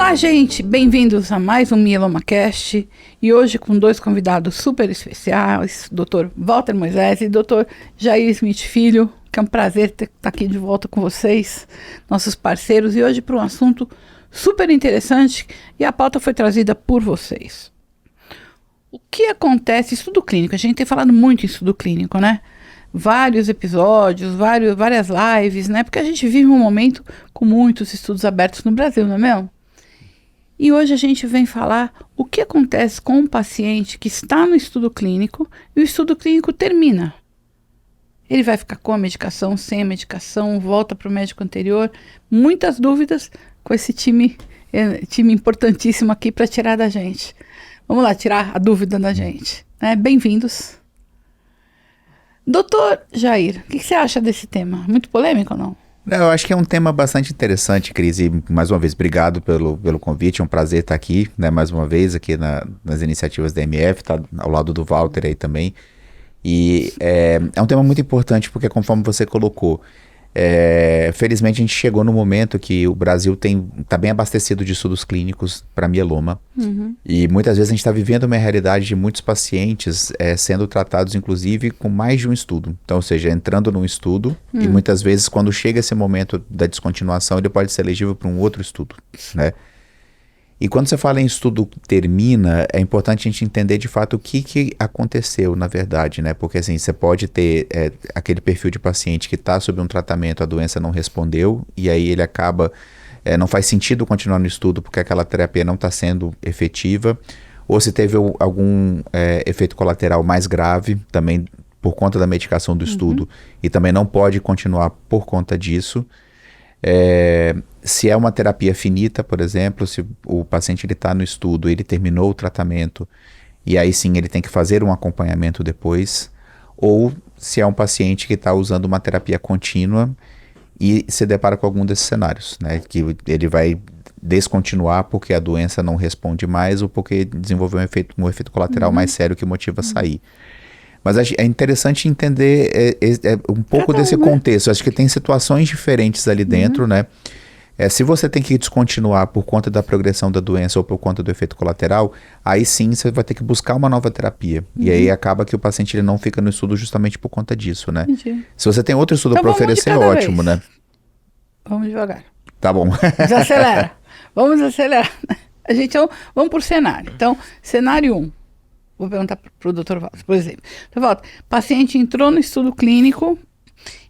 Olá, gente! Bem-vindos a mais um MielomaCast e hoje com dois convidados super especiais, Dr. Walter Moisés e Dr. Jair Smith Filho, que é um prazer estar aqui de volta com vocês, nossos parceiros, e hoje para um assunto super interessante e a pauta foi trazida por vocês. O que acontece? Estudo clínico, a gente tem falado muito em estudo clínico, né? Vários episódios, várias lives, né? Porque a gente vive um momento com muitos estudos abertos no Brasil, não é mesmo? E hoje a gente vem falar o que acontece com um paciente que está no estudo clínico e o estudo clínico termina. Ele vai ficar com a medicação, sem a medicação, volta para o médico anterior. Muitas dúvidas com esse time importantíssimo aqui para tirar da gente. Vamos lá, tirar a dúvida da gente. Bem-vindos. Doutor Jair, o que você acha desse tema? Muito polêmico ou não? Eu acho que é um tema bastante interessante, Cris, e mais uma vez, obrigado pelo convite, é um prazer estar aqui, né, mais uma vez aqui nas iniciativas da MF, tá ao lado do Walter aí também, e é um tema muito importante porque conforme você colocou, felizmente a gente chegou no momento que o Brasil está bem abastecido de estudos clínicos para mieloma, e muitas vezes a gente está vivendo uma realidade de muitos pacientes sendo tratados inclusive com mais de um estudo, então ou seja, entrando num estudo e muitas vezes quando chega esse momento da descontinuação ele pode ser elegível para um outro estudo, né? E quando você fala em estudo termina, é importante a gente entender de fato o que aconteceu na verdade, né? Porque assim, você pode ter aquele perfil de paciente que está sob um tratamento, a doença não respondeu, e aí ele acaba, não faz sentido continuar no estudo porque aquela terapia não está sendo efetiva, ou se teve algum efeito colateral mais grave, também por conta da medicação do estudo, e também não pode continuar por conta disso. Se é uma terapia finita, por exemplo, se o paciente está no estudo, ele terminou o tratamento e aí sim ele tem que fazer um acompanhamento depois, ou se é um paciente que está usando uma terapia contínua e se depara com algum desses cenários, né, que ele vai descontinuar porque a doença não responde mais ou porque desenvolveu um efeito colateral mais sério que motiva a sair. Mas é interessante entender um pouco desse contexto. Acho que tem situações diferentes ali dentro, né? Se você tem que descontinuar por conta da progressão da doença ou por conta do efeito colateral, aí sim você vai ter que buscar uma nova terapia. E aí acaba que o paciente ele não fica no estudo justamente por conta disso, né? Entendi. Se você tem outro estudo para oferecer, é ótimo, né? Vamos devagar. Tá bom. Desacelera. Vamos acelerar. Vamos por cenário. Então, cenário 1. Vou perguntar para o Dr. Walter, por exemplo. Dr. Walter, paciente entrou no estudo clínico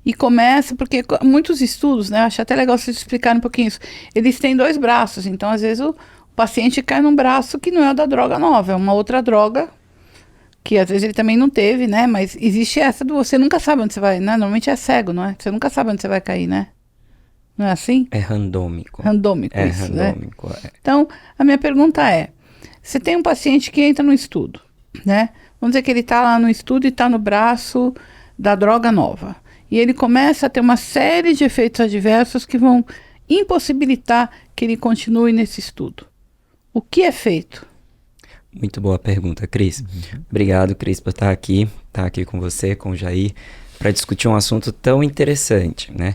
e começa, porque muitos estudos, né, acho até legal vocês explicarem um pouquinho isso, eles têm dois braços, então às vezes o paciente cai num braço que não é da droga nova, é uma outra droga, que às vezes ele também não teve, né, mas existe essa do você nunca sabe onde você vai, né, normalmente é cego, não é? Você nunca sabe onde você vai cair, né? Não é assim? É randômico. Randômico isso, randômico, né? Então, a minha pergunta é, você tem um paciente que entra no estudo, né? Vamos dizer que ele está lá no estudo e está no braço da droga nova. E ele começa a ter uma série de efeitos adversos que vão impossibilitar que ele continue nesse estudo. O que é feito? Muito boa pergunta, Cris. Obrigado, Cris, por estar aqui com você, com o Jair, para discutir um assunto tão interessante, né?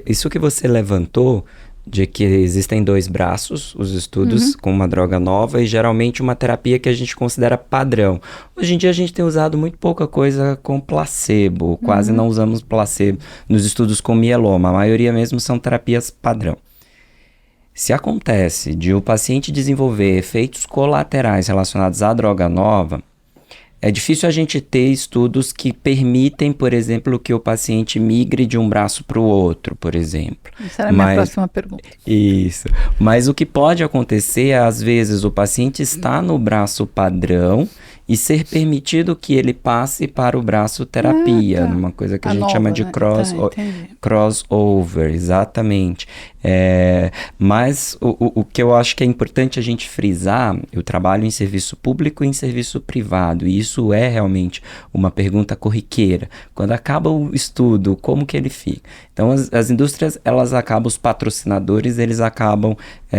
Isso que você levantou, de que existem dois braços, os estudos com uma droga nova e geralmente uma terapia que a gente considera padrão. Hoje em dia a gente tem usado muito pouca coisa com placebo, quase não usamos placebo nos estudos com mieloma, a maioria mesmo são terapias padrão. Se acontece de o paciente desenvolver efeitos colaterais relacionados à droga nova, é difícil a gente ter estudos que permitem, por exemplo, que o paciente migre de um braço para o outro, por exemplo. Essa era a minha próxima pergunta. Isso. Mas o que pode acontecer é, às vezes, o paciente está no braço padrão e ser permitido que ele passe para o braço terapia, uma coisa que a gente chama de crossover, exatamente. Mas o que eu acho que é importante a gente frisar, eu trabalho em serviço público e em serviço privado, e isso é realmente uma pergunta corriqueira. Quando acaba o estudo, como que ele fica? Então as indústrias, elas acabam, os patrocinadores, eles acabam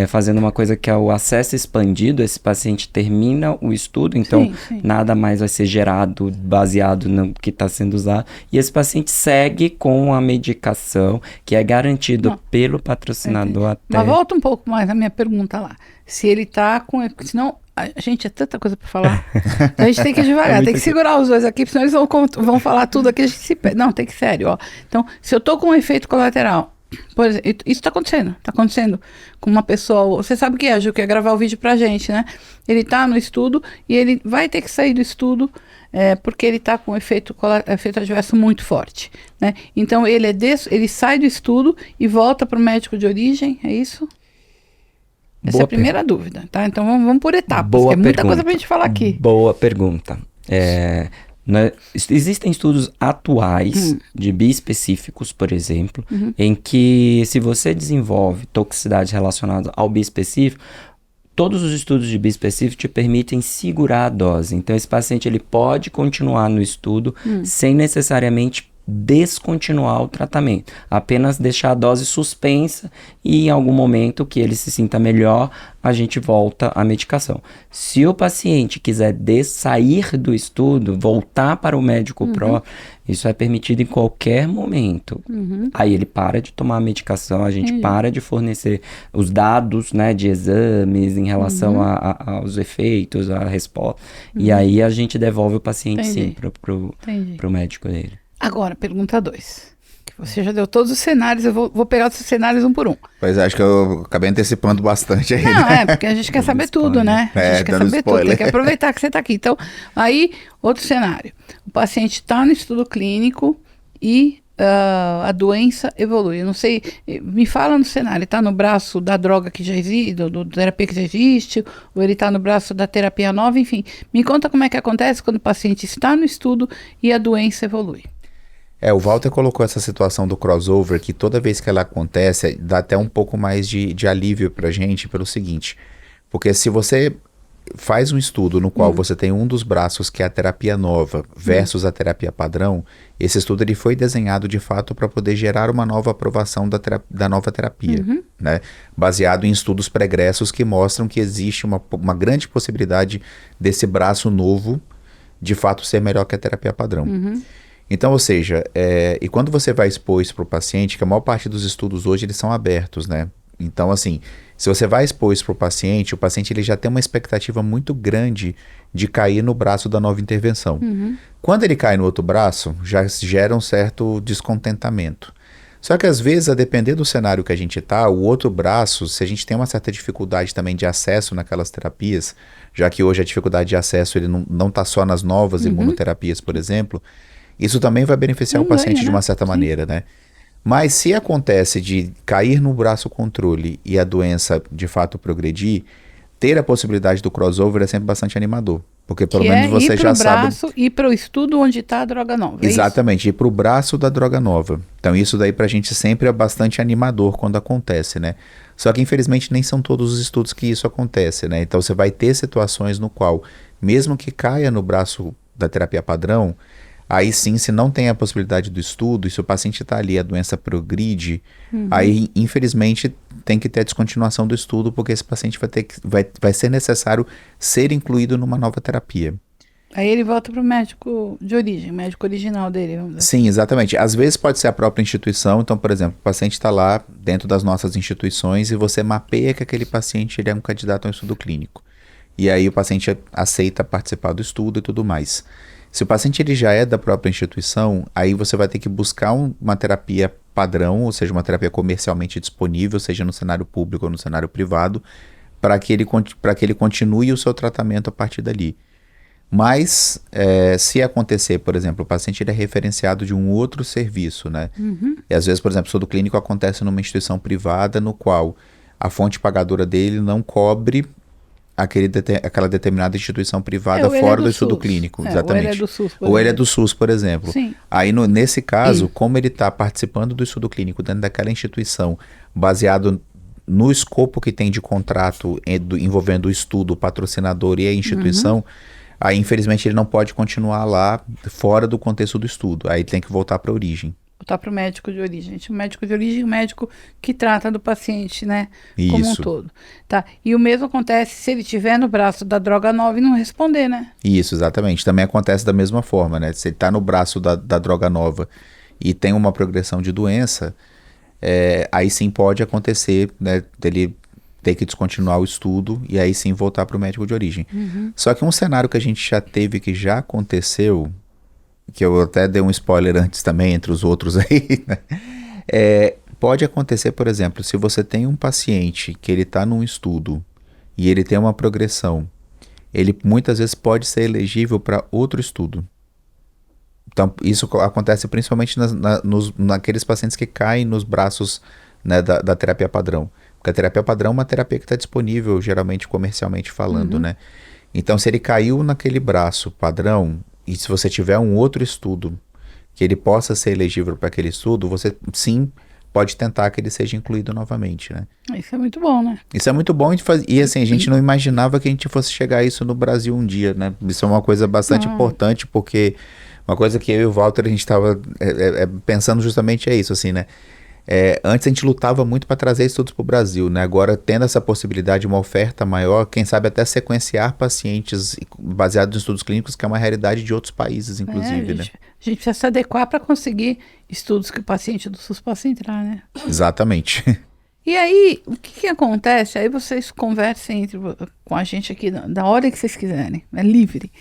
fazendo uma coisa que é o acesso expandido, esse paciente termina o estudo, então nada mais vai ser gerado baseado no que está sendo usado, e esse paciente segue com a medicação que é garantido pelo patrocinador patrocinador até... Mas volta um pouco mais na minha pergunta lá. Se ele tá com... Senão, a gente é tanta coisa para falar. Então a gente tem que ir devagar, tem que segurar os dois aqui, senão eles vão falar tudo aqui, a gente se perde. Não, tem que ir sério, ó. Então, se eu tô com um efeito colateral, por exemplo, isso tá acontecendo com uma pessoa, você sabe o que é, Ju, que é gravar o vídeo pra gente, né? Ele tá no estudo e ele vai ter que sair do estudo porque ele tá com efeito adverso muito forte, né? Então ele sai do estudo e volta pro médico de origem, é isso? Essa é a primeira dúvida, tá? Então vamos por etapas, porque é muita coisa pra gente falar aqui. Boa pergunta. Existem estudos atuais de bispecíficos, por exemplo, em que se você desenvolve toxicidade relacionada ao bispecífico, todos os estudos de bispecífico te permitem segurar a dose. Então esse paciente ele pode continuar no estudo sem necessariamente descontinuar o tratamento, apenas deixar a dose suspensa e em algum momento que ele se sinta melhor, a gente volta à medicação. Se o paciente quiser sair do estudo, voltar para o médico próprio, isso é permitido em qualquer momento. Aí ele para de tomar a medicação, a gente para de fornecer os dados, né, de exames em relação aos efeitos, à resposta, e aí a gente devolve o paciente sim para o médico dele. Agora, pergunta 2. Você já deu todos os cenários, eu vou pegar os cenários um por um. Pois acho que eu acabei antecipando bastante aí. Não, porque a gente quer saber tudo, né? A gente quer saber tudo, tem que aproveitar que você está aqui. Então, aí, outro cenário. O paciente está no estudo clínico e a doença evolui. Eu não sei, me fala no cenário, ele está no braço da droga que já existe, do terapia que já existe, ou ele está no braço da terapia nova, enfim. Me conta como é que acontece quando o paciente está no estudo e a doença evolui. O Walter colocou essa situação do crossover, que toda vez que ela acontece, dá até um pouco mais de alívio pra gente, pelo seguinte, porque se você faz um estudo no qual você tem um dos braços que é a terapia nova versus a terapia padrão, esse estudo ele foi desenhado de fato para poder gerar uma nova aprovação da nova terapia, né? Baseado em estudos pregressos que mostram que existe uma grande possibilidade desse braço novo de fato ser melhor que a terapia padrão. Então, ou seja, e quando você vai expor isso para o paciente, que a maior parte dos estudos hoje eles são abertos, né? Então, assim, se você vai expor isso para o paciente ele já tem uma expectativa muito grande de cair no braço da nova intervenção. Quando ele cai no outro braço, já gera um certo descontentamento. Só que às vezes, a depender do cenário que a gente está, o outro braço, se a gente tem uma certa dificuldade também de acesso naquelas terapias, já que hoje a dificuldade de acesso ele não está só nas novas imunoterapias, por exemplo, isso também vai beneficiar o paciente de uma certa maneira, né? Mas se acontece de cair no braço controle e a doença de fato progredir, ter a possibilidade do crossover é sempre bastante animador. Porque pelo menos você já sabe... ir para o braço e para o estudo onde está a droga nova. Exatamente, ir para o braço da droga nova. Então isso daí pra gente sempre é bastante animador quando acontece, né? Só que infelizmente nem são todos os estudos que isso acontece, né? Então você vai ter situações no qual, mesmo que caia no braço da terapia padrão, aí sim, se não tem a possibilidade do estudo, e se o paciente está ali, a doença progride, aí infelizmente tem que ter a descontinuação do estudo, porque esse paciente vai ser necessário ser incluído numa nova terapia. Aí ele volta para o médico de origem, médico original dele, vamos dizer. Sim, exatamente. Às vezes pode ser a própria instituição, então, por exemplo, o paciente está lá dentro das nossas instituições e você mapeia que aquele paciente ele é um candidato a um estudo clínico. E aí o paciente aceita participar do estudo e tudo mais. Se o paciente ele já é da própria instituição, aí você vai ter que buscar uma terapia padrão, ou seja, uma terapia comercialmente disponível, seja no cenário público ou no cenário privado, para que ele continue o seu tratamento a partir dali. Mas, se acontecer, por exemplo, o paciente ele é referenciado de um outro serviço, né? E às vezes, por exemplo, o estudo clínico acontece numa instituição privada no qual a fonte pagadora dele não cobre aquela determinada instituição privada fora do estudo clínico, exatamente. Ou ele é do SUS, ou ele é do SUS, por exemplo. Sim. Aí, nesse caso, como ele está participando do estudo clínico dentro daquela instituição, baseado no escopo que tem de contrato envolvendo o estudo, o patrocinador e a instituição, aí, infelizmente, ele não pode continuar lá fora do contexto do estudo. Aí tem que voltar para a origem. Voltar para o médico de origem. O médico de origem é o médico que trata do paciente, né? Isso. Como um todo. Tá. E o mesmo acontece se ele estiver no braço da droga nova e não responder, né? Isso, exatamente. Também acontece da mesma forma, né? Se ele está no braço da droga nova e tem uma progressão de doença, aí sim pode acontecer, né, dele ter que descontinuar o estudo e aí sim voltar para o médico de origem. Só que um cenário que a gente já teve, que já aconteceu, que eu até dei um spoiler antes também, entre os outros aí, né? Pode acontecer, por exemplo, se você tem um paciente que ele está num estudo e ele tem uma progressão, ele muitas vezes pode ser elegível para outro estudo. Então, isso acontece principalmente naqueles pacientes que caem nos braços, né, da terapia padrão. Porque a terapia padrão é uma terapia que está disponível, geralmente comercialmente falando, né? Então, se ele caiu naquele braço padrão, e se você tiver um outro estudo que ele possa ser elegível para aquele estudo, você sim pode tentar que ele seja incluído novamente, né? Isso é muito bom, né? Isso é muito bom e assim, a gente não imaginava que a gente fosse chegar a isso no Brasil um dia, né? Isso é uma coisa bastante importante, porque uma coisa que eu e o Walter, a gente estava pensando justamente é isso, assim, né? Antes a gente lutava muito para trazer estudos para o Brasil, né? Agora, tendo essa possibilidade, uma oferta maior, quem sabe até sequenciar pacientes baseados em estudos clínicos, que é uma realidade de outros países, inclusive, né? A gente precisa se adequar para conseguir estudos que o paciente do SUS possa entrar, né? Exatamente. E aí, o que acontece? Aí vocês conversem com a gente aqui da hora que vocês quiserem, é livre.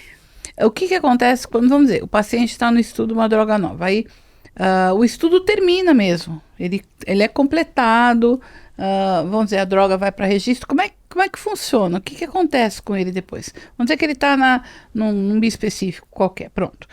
O que acontece quando, vamos dizer, o paciente está no estudo de uma droga nova, aí o estudo termina mesmo, ele é completado, vamos dizer, a droga vai para registro, como é que funciona? O que acontece com ele depois? Vamos dizer que ele está num específico qualquer, pronto.